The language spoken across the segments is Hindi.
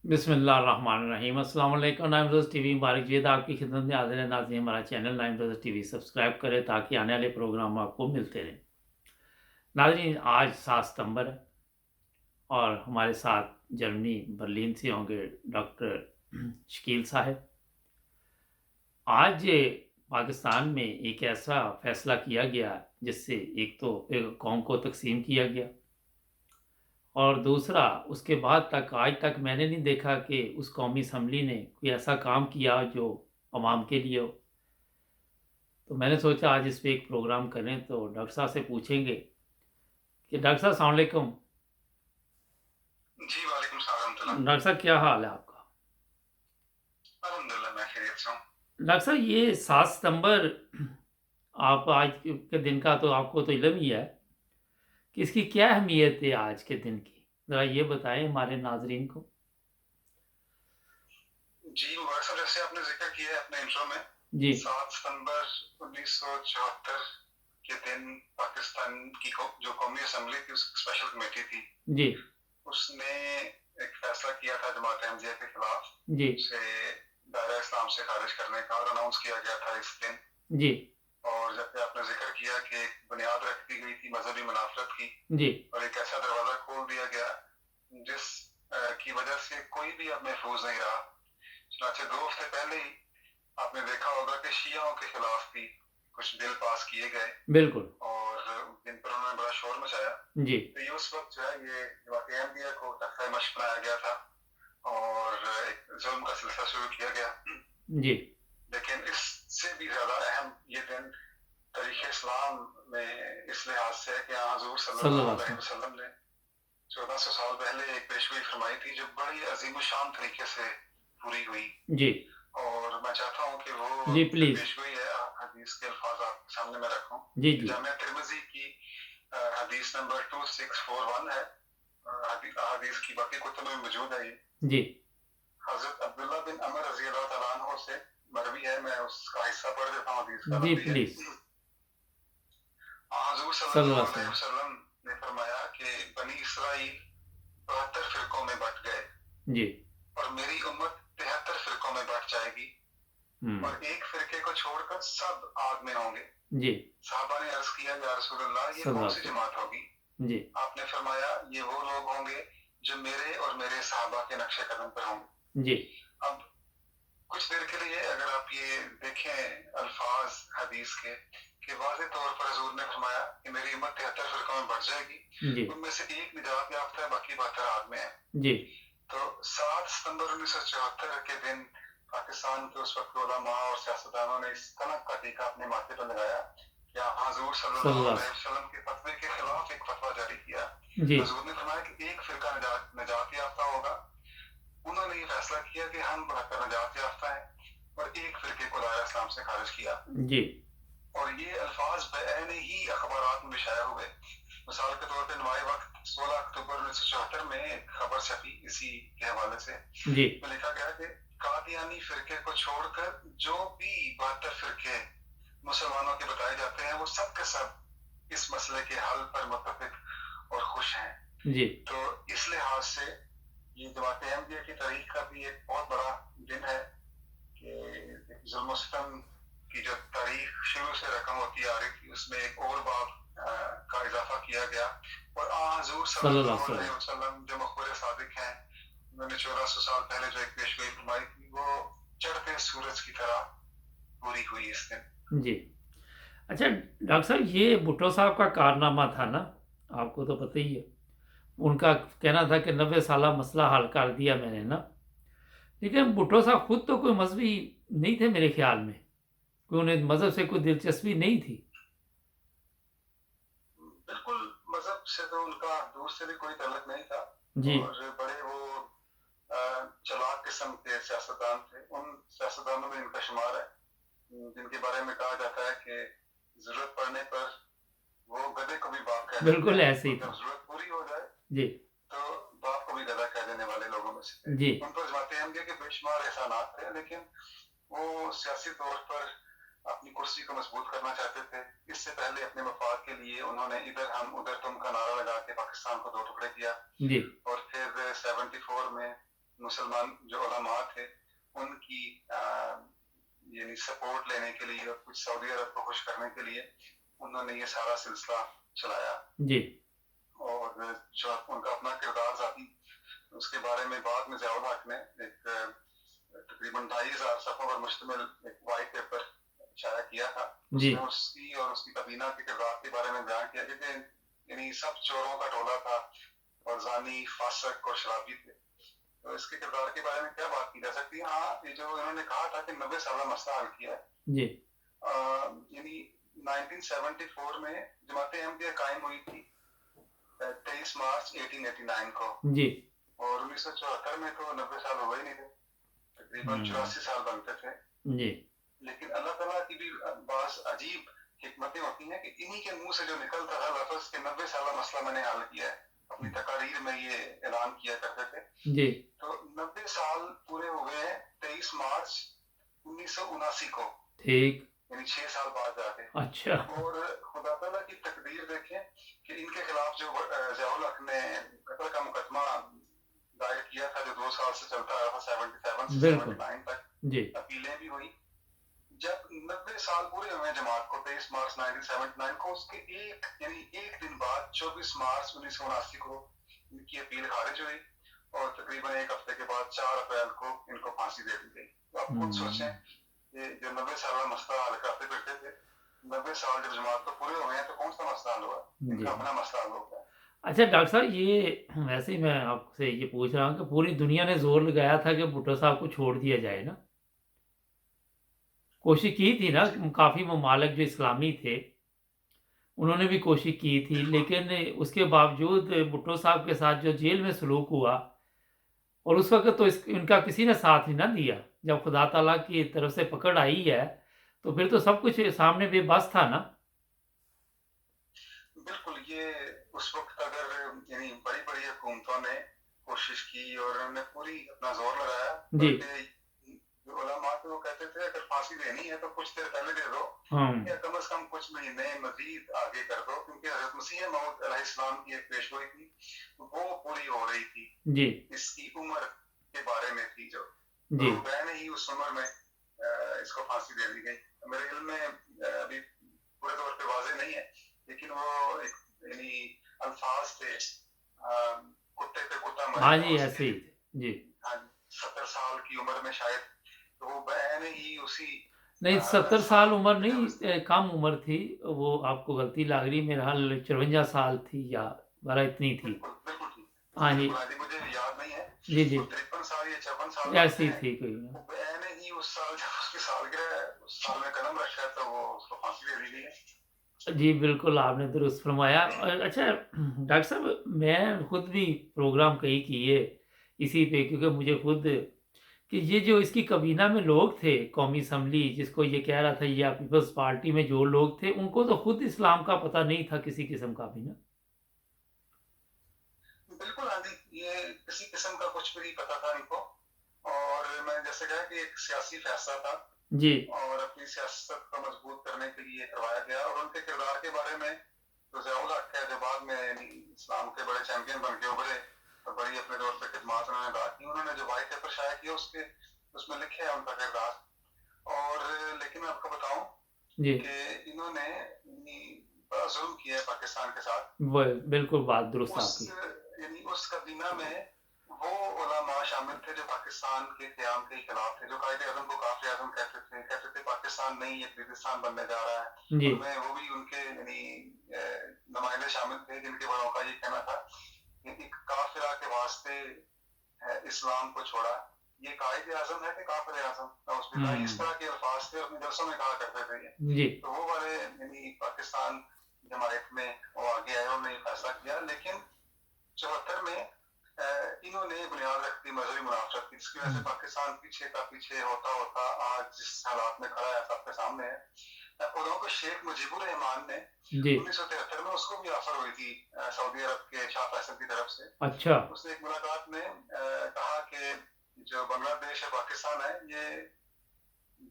बिस्मिल्लाहिर्रहमानिर्रहीम। अस्सलाम वालेकुम। नाइम रोज़ टीवी मुबारक जीद आपकी खिदमत में हाज़िर है। नाज़रीन, हमारा चैनल नाइम रोज़ टीवी सब्सक्राइब करें ताकि आने वाले प्रोग्राम आपको मिलते रहें। नाज़रीन, आज 7 सितंबर है और हमारे साथ जर्मनी बर्लिन से होंगे डॉक्टर शकील साहब। आज पाकिस्तान में एक ऐसा फैसला किया गया जिससे एक तो एक कौम को तकसीम किया गया और दूसरा उसके बाद तक आज तक मैंने नहीं देखा कि उस कौमी असम्बली ने कोई ऐसा काम किया जो अवाम के लिए हो। तो मैंने सोचा आज इस पे एक प्रोग्राम करें तो डॉक्टर साहब से पूछेंगे कि डॉक्टर साहब अस्सलाम वालेकुम। जी, वालेकुम सलाम रहमतुल्लाह। डॉक्टर साहब क्या हाल है आपका? अल्हम्दुलिल्लाह मैं खैरियत से हूँ। डॉक्टर साहब ये 7 सितंबर आप आज के दिन का तो आपको तो इल्म ही है कि इसकी क्या अहमियत है आज के दिन की? ज़रा ये बताएं हमारे नाज़रीन को। जी, मुबारक साहब, जैसे आपने ज़िक्र किया है अपने इंट्रो में, जी, 7 सितंबर 1974 के दिन पाकिस्तान की जो कौमी असम्बली थी, उसकी स्पेशल कमेटी थी, जी, उसने एक फैसला किया था जमात अहमदिया के खिलाफ जी, उसे दायरा इस्लाम से खारिज करने का और अनाउंस किया गया था इस दिन। जी, और जैसे आपने जिक्र किया कि एक बुनियाद रख दी गई थी मजहबी मुनाफरत की जी, और एक ऐसा दरवाजा खोल दिया गया जिस की वजह से कोई भी अब महफूज नहीं रहा। चुनाचे 2 हफ्ते पहले ही आपने देखा होगा कि शियाओं के खिलाफ भी कुछ बिल पास किए गए बिल्कुल। और जिन पर उन्होंने बड़ा शोर मचाया। जी, तो ये उस वक्त जो है ये जमात अहमदिया को तख्ता मश्क बनाया गया था और एक जुल्म का सिलसिला शुरू किया गया। जी, लेकिन इससे भी ज्यादा अहम ये दिन तारीख इस्लाम में इस लिहाज से है कि हजूर सल्लल्लाहु सल्लल्लाहु अलैहि अलैहि वसल्लम। वसल्लम ने 1400 साल पहले एक पेशगोई फरमाई थी जो बड़ी अजीम शान तरीके से पूरी हुई। जी, और मैं चाहता हूँ कि वो जी, जो प्लीज़। पेशगोई है हदीस के अल्फाज आपके सामने मैं रखूँ। जी, जी, जामिया तिरमिजी की हदीस नंबर 2641 है। हदीस की बाकी कुतुब में मौजूद है ये। जी, हजरत अब्दुल्ला बिन अमर रजी अल्लाह तआला अन्हु से मरवी है। मैं उसका हिस्सा पढ़ देता हूँ, हदीस का जी, लफ्ज़ी है। प्लीज़। हजूर सल्लल्लाहु सल्लल्लाहु अलैहि अलैहि वसल्लम। वसल्लम ने फरमाया कि बनी इसराइल 72 फिरकों में बट गए जी, और मेरी उम्मत 73 फिरकों में बट जाएगी हुँ, और एक फिरके को छोड़कर सब आग में होंगे। जी, साहबा ने अर्ज किया, या रसूलल्लाह, ये सल्लल्लाहु कौन अलैहि सी वसल्लम। जमात होगी? जी, आपने फरमाया, ये वो लोग होंगे जो मेरे और मेरे साहबा के नक्शे कदम पर होंगे। जी, अब कुछ देर के लिए अगर आप ये देखें अल्फाज हदीस के कि वाज़े तौर पर हजूर ने फरमाया कि मेरी उम्मत 73 फिरकों में बढ़ जाएगी, जी, उनमें से एक निजात याफ्ता है, बाकी 72 आग में है। जी, तो 7 सितंबर 1974 के दिन पाकिस्तान के उस वक्त उलमा और सियासतदानों ने इस तनक का टीका अपने माथे पर लगाया या हजूर सल्लल्लाहु सल्लल्लाहु अलैहि वसल्लम के फतवे के खिलाफ एक फतवा जारी किया। जी, हजूर ने फरमाया कि एक फिरका निजात याफ्ता होगा। उन्होंने ये फैसला किया कि हम 72 निजात याफ्ता है और एक फिरके को दायरा इस्लाम से खारिज किया। जी, और ये अल्फाज बैन ही अखबारात में भी शाया हुए। मिसाल के तौर पर नुमाए वक्त 16 अक्टूबर 1974 में एक खबर छपी इसी के हवाले से। जी, में लिखा गया कि कादियानी फिरके को छोड़कर जो भी 72 फिरके मुसलमानों के बताए जाते हैं वो सब के सब इस मसले के हल पर मुत्तफिक और खुश हैं। जी, तो इस लिहाज से ये जमात अहमदिया की तारीख का भी एक बहुत बड़ा दिन है कि जुल्म सितम की जो तारीख शुरू से रकम होती आ रही थी उसमें एक और बाब का इजाफा किया गया। और हजूर सल्लल्लाहु सल्लल्लाहु अलैहि अलैहि वसल्लम जो मखबूर सादिक हैं, उन्होंने 1400 साल पहले जो एक पेशगोई फरमाई थी वो चढ़ते सूरज की तरह पूरी हुई इस दिन। वसल्लम। जी। अच्छा डॉक्टर साहब, ये भुट्टो साहब का कारनामा था ना, आपको तो पता ही है। उनका कहना था कि 90 साला मसला हल कर दिया मैंने ना। लेकिन भुट्टो साहब खुद तो कोई मज़हबी नहीं थे मेरे ख्याल में। कोई उन्हें मज़हब से कोई दिलचस्पी नहीं थी। बिल्कुल, मजहब से तो उनका दूर से भी कोई तल्लुक नहीं था जी, और बड़े वो चालाक किस्म के सियासतदान थे। उन सियासतदानों में इनका शुमार है जिनके बारे में कहा जाता है कि जरूरत पड़ने पर वो गधे को भी बाप कह देते बिल्कुल हैं ऐसे ही और जब था। जरूरत पूरी हो जाए जी, तो बाप को भी गधा कह देने वाले लोगों में से थे। जी, उन पर जमात अहमदिया के बेशुमार एहसानात थे, लेकिन वो सियासी तौर पर अपनी कुर्सी को मजबूत करना चाहते थे। इससे पहले अपने मफाद के लिए उन्होंने इधर हम उधर तुम का नारा लगा के पाकिस्तान को 2 टुकड़े किया जी, और फिर 74 में मुसलमान जो उलमा थे उनकी यानी सपोर्ट लेने के लिए और कुछ सऊदी अरब को खुश करने के लिए उन्होंने ये सारा सिलसिला चलाया। जी और जो उनका अपना किरदार जाती उसके बारे में बाद में ज़ियाउल हक ने एक तकरीबन 2,500 सफ़ों पर मुश्तमिल एक वाइट पेपर शाया किया था। जी उसमें उसकी और उसकी कबीना के किरदार के बारे में बयान किया कि यानी सब चोरों का टोला था और जानी, फासिक और शराबी थे। तो इसके किरदार के बारे में क्या बात की जा सकती है? हाँ, ये जो इन्होंने कहा था कि 90 साल मसला हल किया है, जी यानी 1974 में जमात अहमदिया कायम हुई थी 23 मार्च 1889 को, जी और 1974 में तो 90 साल हो गए नहीं थे, तकरीबन 84 साल बनते थे। जी लेकिन अल्लाह ताला की भी बास अजीब हिकमतें होती हैं कि इन्हीं के मुंह से जो निकलता था लफ्ज के 90 साल मसला मैंने हल किया है, अपनी तकारीर में ये ऐलान किया करते थे। जी तो 90 साल पूरे हो गए हैं 23 मार्च 1979 को, ठीक यानी 6 साल बाद जाके। अच्छा और खुदा ताला की तकदीर देखें कि इनके खिलाफ जो ज़ियाउल हक ने कत्ल का मुकदमा दायर किया था जो 2 साल से चलता रहा था 77 से बिल्कुल 79 तक, जी अपीलें भी हुई। जब 90 साल पूरे हुए जमात को 23 मार्च 1979 को, उसके एक दिन बाद 24 मार्च 1979 को इनकी अपील खारिज हुई और तकरीबन एक हफ्ते के बाद 4 अप्रैल को इनको फांसी दे दी गई। तो आप खुद सोचें कि जो 90 साल मसला हल करते फिरते थे, 90 साल जब जमात को पूरे हुए हैं तो कौन सा मसला हल हुआ? इनका अपना मसला हल हो गया। अच्छा डॉक्टर साहब, ये वैसे ही मैं आपसे ये पूछ रहा हूँ कि पूरी दुनिया ने जोर लगाया था कि भुट्टो साहब को छोड़ दिया जाए ना, कोशिश की थी ना, काफ़ी ममालिक जो इस्लामी थे उन्होंने भी कोशिश की थी, लेकिन उसके बावजूद भुट्टो साहब के साथ जो जेल में सलूक हुआ, और उस वक्त तो इनका किसी ने साथ ही ना दिया। जब खुदा ताला की तरफ से पकड़ आई है तो फिर तो सब कुछ सामने बेबस था ना। बिल्कुल, ये उस वक्त अगर यानी बड़ी बड़ी हुकूमतों ने कोशिश की और उन्होंने पूरी अपना जोर लगाया, जी बल्कि उलमा तो वो कहते थे अगर फांसी देनी है तो कुछ देर पहले दे दो या कम से कम कुछ महीने मजीद आगे कर दो, क्योंकि हज़रत मसीह मौऊद अलैहिस्सलाम की एक पेशगोई थी वो पूरी हो रही थी। जी इसकी उम्र के बारे में थी जो जी रुबैन ही उस उम्र में इसको फांसी दे दी गई। मेरे इल्म में अभी पूरे तौर पे वाज़ेह नहीं है, लेकिन वो एक यानी अल्फाज थे कुत्ते पे कुत्ता हाँ मरेगा जी उसके। ऐसे ही जी। हाँ, 70 साल की उम्र में शायद, तो वो बहन ही उसी नहीं 70 साल उम्र जब नहीं, कम उम्र थी वो, आपको गलती लग रही, मेरे हाल 54 साल थी या 12 इतनी थी। बिल्कुल बिल्कुल ठीक, हाँ जी बिल्कुल हाँ जी, मुझे याद नहीं है जी जी वो 53 साल या 54 साल बनते ऐसी हैं। थी कोई वो बहन ही उस साल जब उसकी सालगिरह है उस साल में कदम रखा है तो वो उसको फांसी दे दी गई है। जी बिल्कुल, आपने दुरुस्त फरमाया। और अच्छा डॉक्टर साहब, मैं खुद भी प्रोग्राम कई किए इसी पे, क्योंकि मुझे खुद कि ये जो इसकी कबीना में लोग थे, कौमी असम्बली जिसको ये कह रहा था, या पीपल्स पार्टी में जो लोग थे, उनको तो खुद इस्लाम का पता नहीं था किसी किस्म का भी ना। बिल्कुल हाँ जी, ये किसी किस्म का कुछ भी नहीं पता था इनको, और मैं जैसे कहा कि एक सियासी फैसला था जी और अपनी सियासत को मजबूत करने के लिए करवाया गया। और उनके किरदार के बारे में तो ज़ियाउल हक है जो बाद में इस्लाम के बड़े चैंपियन बन के उभरे और बड़ी अपने दौर पे खिदमत उन्होंने अदा की। उन्होंने जो वाइट पेपर शाया किया उसमें लिखे है उनका किरदार। और लेकिन मैं आपको बताऊं जी कि इन्होंने बड़ा जुल्म किया है पाकिस्तान के साथ। वो बिल्कुल बात दुरुस्त आपकी। यानी उस कबीना में वो उलमा शामिल थे जो पाकिस्तान के क़याम के खिलाफ थे, जो कायदे आज़म को काफ़िर आज़म कहते थे पाकिस्तान नहीं ये पाकिस्तान बनने जा रहा है। जी उनमें वो भी उनके यानी नुमाइंदे शामिल थे जिनके बड़ों का ये कहना था कि एक काफिरा के वास्ते इस्लाम को छोड़ा। ये कायदे आज़म है कि काफिर आज़म, इस तरह के अल्फाज थे अपने दरसों में कहा करते थे ये। जी तो वो वाले यानी पाकिस्तान जमायत में वो आगे आए, उन्होंने फैसला किया। लेकिन 74 में इन्होंने बुनियाद रख दी मजहबी मुनाफरत की, जिसकी वजह से पाकिस्तान पीछे का पीछे होता होता आज जिस हालात में खड़ा है सबके सामने है। उन्होंने को शेख मुजीबुर रहमान ने जी 1973 में उसको भी ऑफर हुई थी सऊदी अरब के शाह फैसल की तरफ से। अच्छा उसने एक मुलाकात में कहा कि जो बांग्लादेश है पाकिस्तान है ये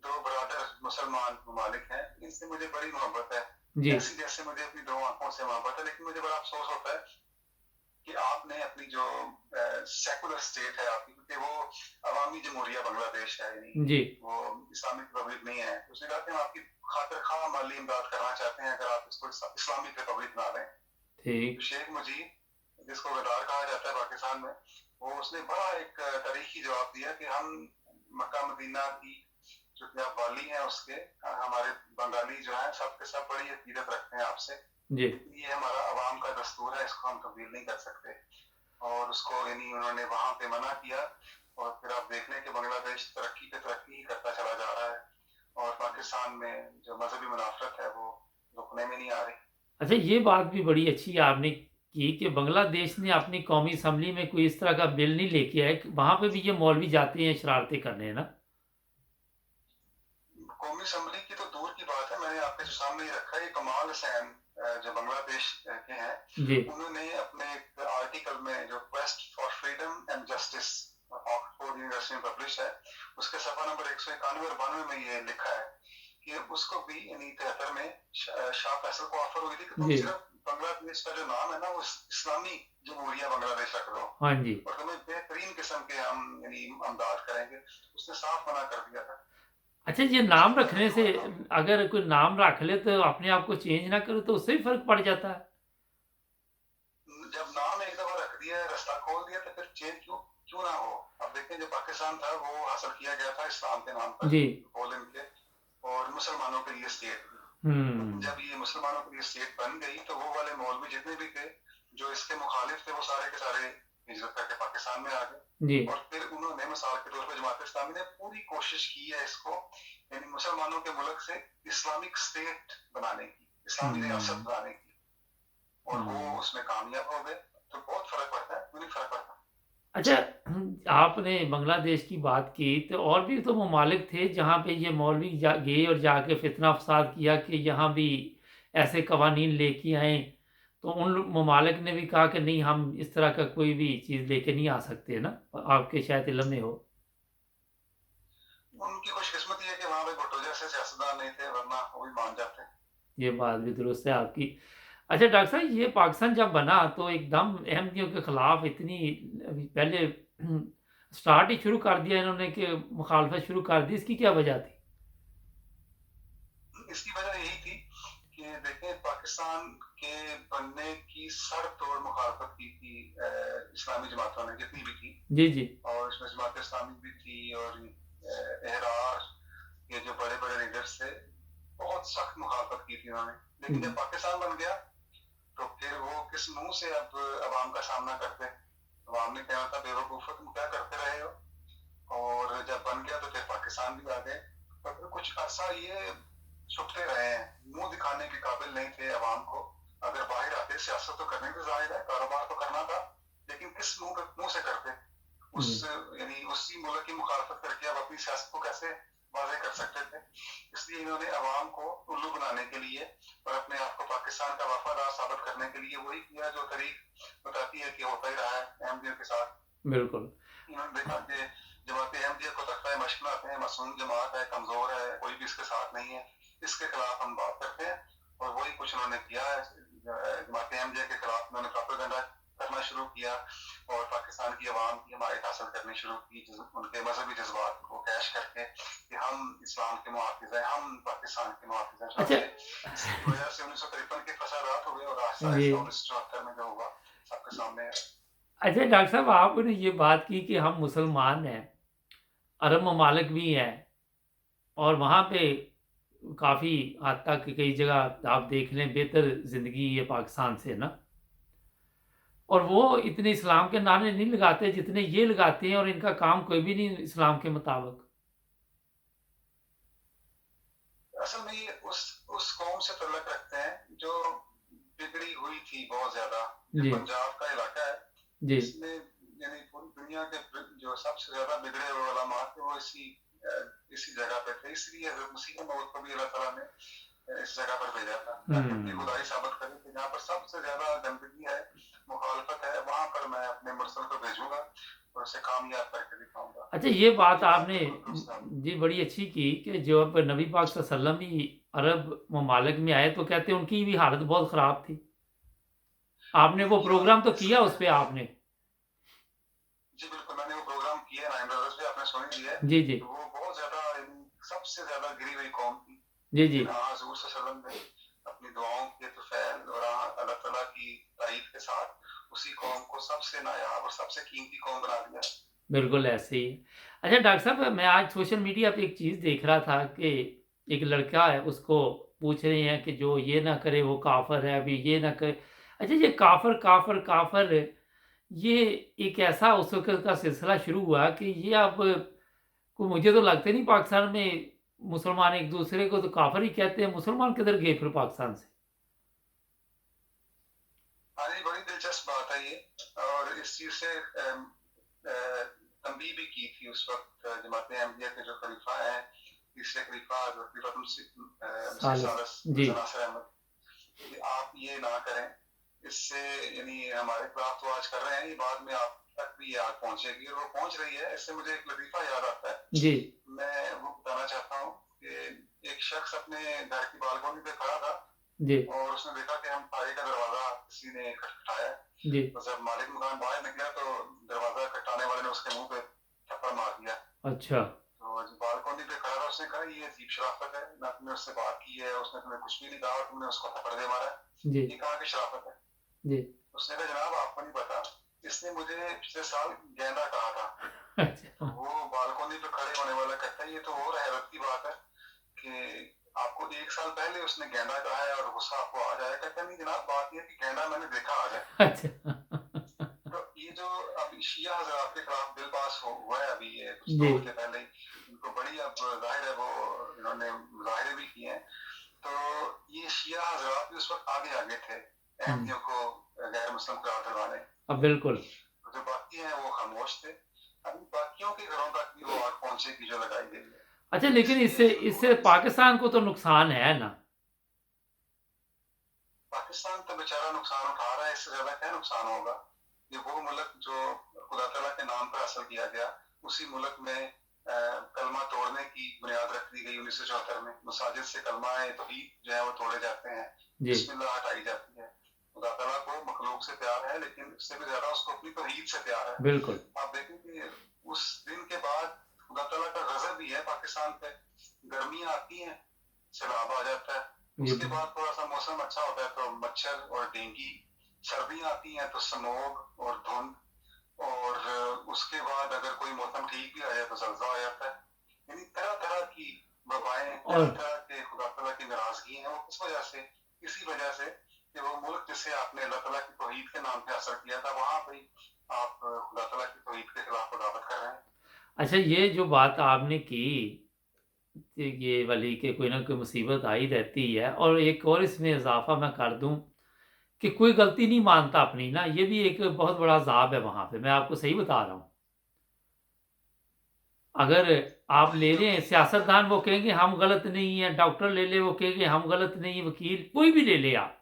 दो बरादर मुसलमान ममालिक हैं, इनसे मुझे बड़ी मोहब्बत है, जी ऐसी जैसे मुझे अपनी दो आंखों से मोहब्बत है। लेकिन मुझे बड़ा अफसोस होता है कि आपने अपनी जो सेकुलर स्टेट है आपकी, क्योंकि वो अवामी जमहूरिया बांग्लादेश है, यानी जी वो इस्लामिक रिपब्लिक नहीं है, उसने कहा कि हम आपकी खातिर खा माली इमदाद करना चाहते हैं अगर आप इसको इस्लामिक रिपब्लिक बना रहे हैं। ठीक तो शेख मुजीब, जिसको गद्दार कहा जाता है पाकिस्तान में, वो उसने बड़ा एक तारीखी जवाब दिया कि हम मक्का मदीना की जो कि आप वाली हैं उसके, हमारे बंगाली जो है सबके सब बड़ी अकीदत रखते हैं आपसे, जी ये हमारा अवाम का दस्तूर है, इसको हम तब्दील नहीं कर सकते। और उसको यानी उन्होंने वहां पे मना किया। और फिर आप देख लें कि बांग्लादेश तरक्की पे तरक्की ही करता चला जा रहा है, और पाकिस्तान में जो मजहबी मुनाफरत है वो रुकने में नहीं आ रही। अच्छा, ये बात भी बड़ी अच्छी आपने की कि बांग्लादेश ने अपनी कौमी असम्बली में कोई इस तरह का बिल नहीं लेके आए, वहां पे भी ये मौलवी जाते हैं शरारतें करने, है ना? कौमी असम्बली की तो दूर की बात है, मैंने आपके जो सामने ही रखा है, कमाल हुसैन जो बांग्लादेश के हैं, जी उन्होंने अपने एक आर्टिकल में जो quest for freedom and justice Oxford university में पब्लिश है, उसके सफा नंबर 191 और 92 में ये लिखा है कि उसको भी यानी 73 में शाह फैसल को ऑफर हुई थी कि तुम जी सिर्फ बांग्लादेश का जो नाम है ना वो इस्लामी जमहूरिया बांग्लादेश रख दो, हाँ जी। और तुम्हें बेहतरीन किस्म के हम यानी अमदाद करेंगे। उसने साफ मना कर दिया था। अच्छा, ये नाम रखने से, अगर कोई नाम रख ले तो अपने आप को चेंज ना करो तो उससे भी फर्क पड़ जाता है। जब नाम एक दफा रख दिया है, रास्ता खोल दिया, तो फिर चेंज क्यों क्यों ना हो। अब देखें, जो पाकिस्तान था वो हासिल किया गया था इस्लाम के नाम पर, जी पोलैंड के, और मुसलमानों के लिए स्टेट थी। हम्म जब ये मुसलमानों के लिए स्टेट बन गई तो वो वाले मौलवी जितने भी थे जो इसके मुखालिफ थे वो सारे के सारे हिजरत करके पाकिस्तान में आ गए। जी और फिर उन्होंने मिसाल के तौर पर जमात इस्लामी ने पूरी कोशिश की है इसको यानी मुसलमानों के मुल्क से इस्लामिक स्टेट बनाने की, इस्लामी रियासत हम्म बनाने की, और वो उसमें कामयाब हो गए। तो बहुत फर्क पड़ता है, क्यों नहीं फर्क पड़ता। अच्छा, आपने बांग्लादेश की बात की तो और भी तो ममालिक थे जहाँ पे ये मौलवी गए और जाके फितना फसाद किया कि यहाँ भी ऐसे कवानीन लेके आए, तो उन ममालिक ने भी कहा कि नहीं, हम इस तरह का कोई भी चीज़ लेके नहीं आ सकते ना, आपके शायद इल्म में हो। उनकी खुशकिस्मती है कि वहां पे भुट्टो जैसे सियासतदान नहीं थे, वरना वो भी मान जाते। ये बात भी दुरुस्त है आपकी। अच्छा डॉक्टर साहब, ये पाकिस्तान जब बना तो एकदम अहमदियों के खिलाफ इतनी, अभी पहले स्टार्ट ही शुरू कर दिया इन्होंने कि मुखालफत शुरू कर दी, इसकी क्या वजह थी? इसकी वजह यही थी कि देखें, पाकिस्तान के बनने की सर तोड़ मुखालफत की थी इस्लामी जमातों ने जितनी भी थी, जी जी और इसमें जमात इस्लामी भी थी, और एहरार के जो बड़े बड़े लीडर्स थे, बहुत सख्त मुखालफत की थी उन्होंने। लेकिन जब पाकिस्तान बन गया तो फिर वो किस मुंह से अब अवाम का सामना करते। अवाम ने कहना था बेवकूफ तुम क्या करते रहे हो, और जब बन गया तो फिर पाकिस्तान भी आ गए। और फिर कुछ अर्सा ये छुपते रहे हैं, मुंह दिखाने के काबिल नहीं थे अवाम को। अगर बाहर आते, सियासत तो करनी थी, जाहिर है कारोबार तो करना था, लेकिन किस मुंह से करते। उस यानी उसी मुल्क की मुखालफत करके अब अपनी सियासत को कैसे वाजे कर सकते थे। इसलिए इन्होंने अवाम को उल्लू बनाने के लिए और अपने आप को पाकिस्तान का वफादार साबित करने के लिए वही किया जो तरीक बताती है कि होता ही रहा है अहमदियों के साथ। बिल्कुल। इन्होंने देखा कि जमात अहमदिया को तख्ता मशकलात है, मासूम जमात है, कमजोर है, कोई भी इसके साथ नहीं है, इसके खिलाफ हम बात करते हैं। और वही कुछ उन्होंने किया है। जमात अहमदिया के खिलाफ उन्होंने प्रोपेगेंडा करना शुरू किया और पाकिस्तान की आवाम की हमायत हासिल करनी शुरू की, उनके मजहबी जज्बात को कैश करके कि हम इस्लाम के मुहाफिज हैं, हम पाकिस्तान के मुहाफिज हैं। अच्छा इसकी वजह से 1953 के फसादात हुए और आहिस्ता जी आहिस्ता 1974 में जो हुआ सबके सामने है। अच्छा डॉक्टर साहब, आपने ये बात की कि हम मुसलमान हैं, अरब ममालिक भी हैं, और वहाँ पे काफ़ी हद तक कई जगह आप देख लें बेहतर ज़िंदगी है पाकिस्तान से ना, और वो इतने इस्लाम के नारे नहीं लगाते जितने ये लगाते हैं, और इनका काम कोई भी नहीं इस्लाम के मुताबिक। असल में ये उस कौम से तल्लुक रखते हैं जो बिगड़ी हुई थी बहुत ज्यादा। जी पंजाब का इलाका है जी इसमें यानी पूरी दुनिया के जो सबसे ज्यादा बिगड़े हुए उलमा थे वो इसी जगह पे थे। इसलिए हज़रत मसीह मौद को भी अल्लाह ताला ने इस जगह पर भेजा था ताकि अपनी खुदाई साबित करे कि जहाँ पर सबसे ज्यादा गंदगी है, मुखालफत है, वहां पर मैं अपने मुरसल को भेजूंगा और उसे कामयाब करके दिखाऊंगा। अच्छा, ये बात ये बात आपने बिल्कुल दुरुस्त है। जी बड़ी अच्छी की कि जब नबी पाक सल्लल्लाहु अलैहि वसल्लम भी अरब ममालिक में आए तो कहते हैं उनकी भी हालत बहुत ख़राब थी। आपने वो प्रोग्राम तो किया उस पे आपने? जी बिल्कुल, मैंने वो प्रोग्राम किया नाइन ब्रदर्स पे, आपने सुन ही लिया है। जी, जी। तो वो बहुत ज़्यादा सबसे ज़्यादा गिरी हुई कौम थी। जी, जी। लेकिन हज़ूर सल्लल्लाहु अलैहि वसल्लम ने अपनी दुआओं के तुफ़ैल और अल्लाह ताला की ताईद के साथ उसी कौम को सबसे नायाब और सबसे कीमती कौम बना दिया। बिल्कुल ऐसे ही। अच्छा डॉक्टर साहब, मैं आज सोशल मीडिया पे एक चीज़ देख रहा था कि एक लड़का है, उसको पूछ रहे हैं कि जो ये ना करे वो काफ़िर है, अभी ये ना करे। अच्छा, ये काफ़िर, काफ़िर, काफ़िर, ये एक ऐसा उस वक़्त का सिलसिला शुरू हुआ कि ये अब को मुझे तो लगता नहीं पाकिस्तान में मुसलमान एक-दूसरे को तो काफ़िर ही कहते हैं, मुसलमान किधर गए फिर पाकिस्तान से? हाँ जी, बड़ी दिलचस्प बात है ये, और इस चीज़ से तंबीह भी की थी उस वक़्त जमात अहमदिया के जो खलीफा हैं, तीसरे खलीफा खलीफा मसीह सालिस। सालिस जी। मिर्ज़ा नासिर अहमद, कि आप ये ना करें। इससे यानी हमारे खिलाफ तो आज कर रहे हैं, ये बाद में आप तक भी ये आग पहुँचेगी, और वो पहुँच रही है। इससे मुझे एक लतीफ़ा याद आता है। जी। मैं वो बताना चाहता हूँ कि एक शख्स अपने घर की बालकनी पे खड़ा था, जी। और उसने देखा कि हम ताले का दरवाजा किसी ने खटखटाया। जी। तो जब मालिक मकान बाहर निकला तो दरवाजा खटखटाने वाले ने उसके मुंह पे थप्पड़ मार दिया। अच्छा। तो जो बालकनी पे खड़ा था उसने कहा ये अजीब शराफत है, ना तुमने उससे बात की है, उसने तुम्हें कुछ भी नहीं कहा और तुमने उसको थप्पड़ दे मारा है, जी। ये कहाँ की शराफत है? जी। उसने कहा जनाब आपको नहीं पता, इसने मुझे पिछले साल गेंडा कहा था। तो अच्छा। वो बालकनी पे खड़े होने वाला कहता है ये तो और हैरत की बात है कि आपको 1 साल पहले उसने गेंडा कहा है और गुस्सा आपको आ जाए। कहता नहीं जनाब, बात ये है कि गेंडा मैंने देखा आज है। अच्छा। तो ये जो अभी शिया हज़रात के खिलाफ बिल पास हुआ है अभी ये कुछ 2 जी। हफ्ते पहले ही, उनको बड़ी अब ज़ाहिर है वो इन्होंने मुज़ाहिरे भी किए हैं। तो ये शिया हज़रात भी उस वक़्त आगे-आगे थे हुँ। अहमदियों को गैर मुस्लिम करार दिलवाने। बिल्कुल। जो बाकी हैं वो खामोश थे। अभी बाकियों के घरों तक भी वो आग पहुँचेगी जो लगाई गई है। अच्छा, तो लेकिन इसलिए इससे ज़रूर इससे पाकिस्तान को तो नुकसान है ना? पाकिस्तान तो बेचारा नुकसान उठा रहा है, इससे ज़्यादा क्या नुकसान होगा? ये वो मुल्क जो खुदा तआला के नाम पर हासिल किया गया, उसी मुल्क में कलमा तोड़ने की बुनियाद रख दी गई 1974 में। मसाजिद से कलमा तौहीद जो है वो तोड़े जाते हैं, जी। बिस्मिल्लाह हटाई जाती है। खुदा तआला को मखलूक से प्यार है, लेकिन उससे भी ज़्यादा उसको अपनी तौहीद से प्यार है। बिल्कुल। आप देखें कि उस दिन के बाद खुदा तआला का गज़ब भी है पाकिस्तान पे। गर्मियाँ आती हैं, सैलाब आ जाता है। ये उसके बाद थोड़ा-सा मौसम अच्छा होता है तो मच्छर और डेंगू। सर्दियाँ आती हैं तो स्मॉग और धुंध, और उसके बाद अगर कोई मौसम ठीक भी आ जाए तो ज़लज़ला आ जाता है। यानी तरह-तरह की वबाएँ, और तरह-तरह के खुदा तआला की नाराज़गी हैं। वो किस वजह से? इसी वजह से कि वो मुल्क जिसे आपने अल्लाह तआला की तौहीद के नाम पे हासिल किया था, वहाँ पे आप खुदा तआला की तौहीद के खिलाफ बगावत कर रहे हैं। अच्छा, ये जो बात आपने की कि ये वाली कि कोई ना कोई मुसीबत आई रहती है, और एक और इसमें इज़ाफ़ा मैं कर दूँ कि कोई गलती नहीं मानता अपनी ना, ये भी एक बहुत बड़ा अज़ाब है वहाँ पे, मैं आपको सही बता रहा हूँ। अगर आप ले लें क्योंकि सियासतदान, वो कहेंगे हम गलत नहीं हैं, डॉक्टर ले लें वो कहेंगे हम गलत नहीं हैं, वकील कोई भी ले लें आप।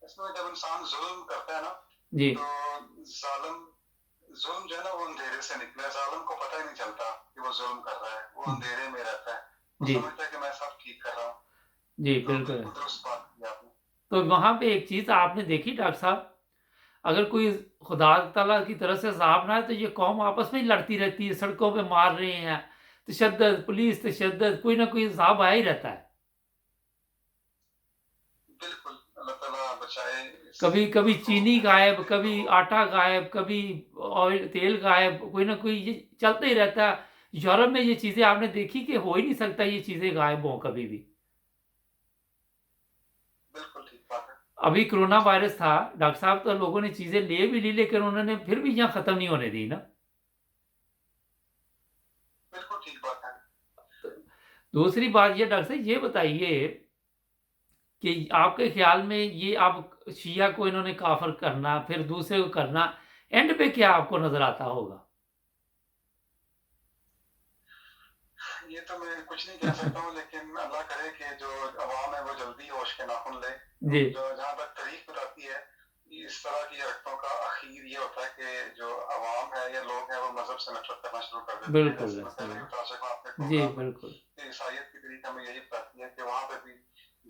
इसमें जब इंसान ज़ुल्म करता है ना, जी। तो ज़ालिम ज़ुल्म जो है ना वो अंधेरे से निकला है। ज़ालिम को पता ही नहीं चलता कि वो ज़ुल्म कर रहा है, वो अंधेरे में रहता है। वो जी। समझता है कि मैं सब ठीक कर रहा हूँ। जी, तो बिल्कुल। बिल्कुल दुरुस्त बात की आपने। तो वहाँ पे एक चीज़ आपने देखी डॉक्टर साहब, अगर कोई खुदा तआला की तरफ से अज़ाब ना आए तो ये कौम आपस में ही लड़ती रहती है, सड़कों पे मार रहे हैं, तशद्दुद, पुलिस तशद्दुद, कोई ना कोई अज़ाब आया ही रहता है। बिल्कुल, अल्लाह ताला बचाए इस कभी कभी मुल्क को चीनी गायब, फैलते कभी हुए। आटा गायब, कभी ऑयल तेल गायब, कोई ना कोई ये चलता ही रहता है। यूरोप में ये चीज़ें आपने देखी कि हो ही नहीं सकता ये चीज़ें गायब हों कभी भी। बिल्कुल ठीक बात है। अभी कोरोना वायरस था डॉक्टर साहब, तो लोगों ने चीज़ें ले भी ली, लेकिन उन्होंने फिर भी यहाँ ख़त्म नहीं होने दी ना। बिल्कुल ठीक बात है। तो दूसरी बात ये डॉक्टर साहब ये बताइए कि आपके ख़्याल में ये अब शिया को इन्होंने काफ़िर करना, फिर दूसरे को करना, एंड पे क्या आपको नज़र आता होगा? ये तो मैं कुछ नहीं कह सकता हूँ, लेकिन अल्लाह करे कि जो अवाम है वो जल्दी होश के नाखुन ले। जी। जो जहाँ तक तारीख बताती है, इस तरह की हरकतों का आखिर ये होता है कि जो अवाम है या लोग हैं वो मजहब से नफरत करना शुरू कर देते हैं। बिल्कुल जैसे मैं ऐसे पहले ही। भी बता चुका हूँ अपने जी, प्रोग्राम में बिल्कुल। कि ईसाइयत की तरीका हमें यही बताती है कि वहाँ पे भी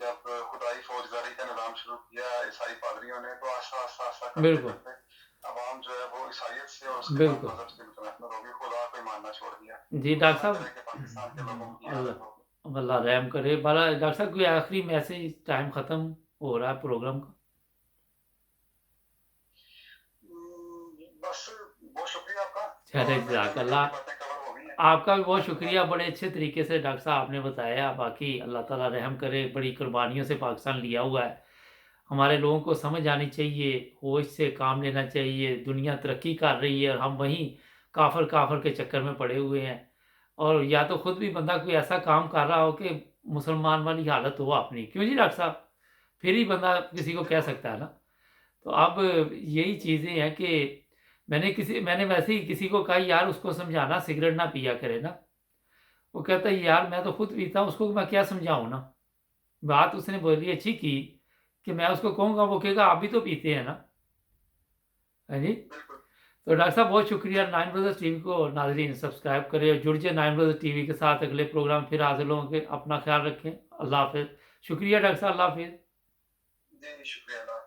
जब खुदाई फौजदारी का निज़ाम शुरू किया ईसाई पादरियों ने, तो आस्ता आस्ता आस्ता करते बिल्कुल, करते अवाम जो है वो ईसाइयत से और उसके बाद बिल्कुल। मजहब से मुतनफ़िर हो गई, खुदा को ही मानना छोड़ दिया। जी, तो डॉक्टर अल्लाह साहब। करे कि पाकिस्तान के लोगों की हालत हो। अल्लाह अल्लाह रहम करे। बड़ा डॉक्टर साहब कोई आखिरी मैसेज, टाइम ख़त्म हो रहा है प्रोग्राम का। बस बहुत शुक्रिया आपका, चलिए, और मेरे ख्याल में जज़ाकल्लाह। काफ़ी बातें कवर हो गई हैं। आपका भी बहुत आपसे बात शुक्रिया, बड़े करके अच्छे तरीके से डॉक्टर साहब आपने बताया। बाकी अल्लाह ताला रहम करे, बड़ी कुर्बानियों से पाकिस्तान लिया हुआ है। हमारे लोगों को समझ आनी चाहिए, होश से काम लेना चाहिए। दुनिया तरक्की कर रही है और हम वहीं काफ़र काफ़र के चक्कर में पड़े हुए हैं। और या तो खुद भी बंदा कोई ऐसा काम कर रहा हो कि मुसलमान वाली हालत हो अपनी। क्यों जी डॉक्टर साहब? फिर ही बंदा किसी को कह बिल्कुल। सकता है ना। तो अब यही चीज़ें हैं कि मैंने वैसे ही किसी को कहा, यार उसको समझाना सिगरेट ना पिया करे ना। वो कहता है, यार मैं तो खुद पीता हूँ, उसको मैं क्या समझाऊँ ना। बात उसने बोली अच्छी की कि मैं उसको कहूँगा, वो कहेगा आप भी तो पीते हैं ना। हाँ जी। बिल्कुल। तो डॉक्टर साहब बहुत शुक्रिया। नाइन ब्रदर्स टीवी को नाजरीन सब्सक्राइब करें और जुड़ जाए नाइन ब्रदर्स टीवी के साथ। अगले प्रोग्राम फिर हाजिर होंगे। अपना ख्याल रखें। अल्लाह हाफिज़। शुक्रिया डॉक्टर साहब, अल्लाह हाफिज़। जी, शुक्रिया।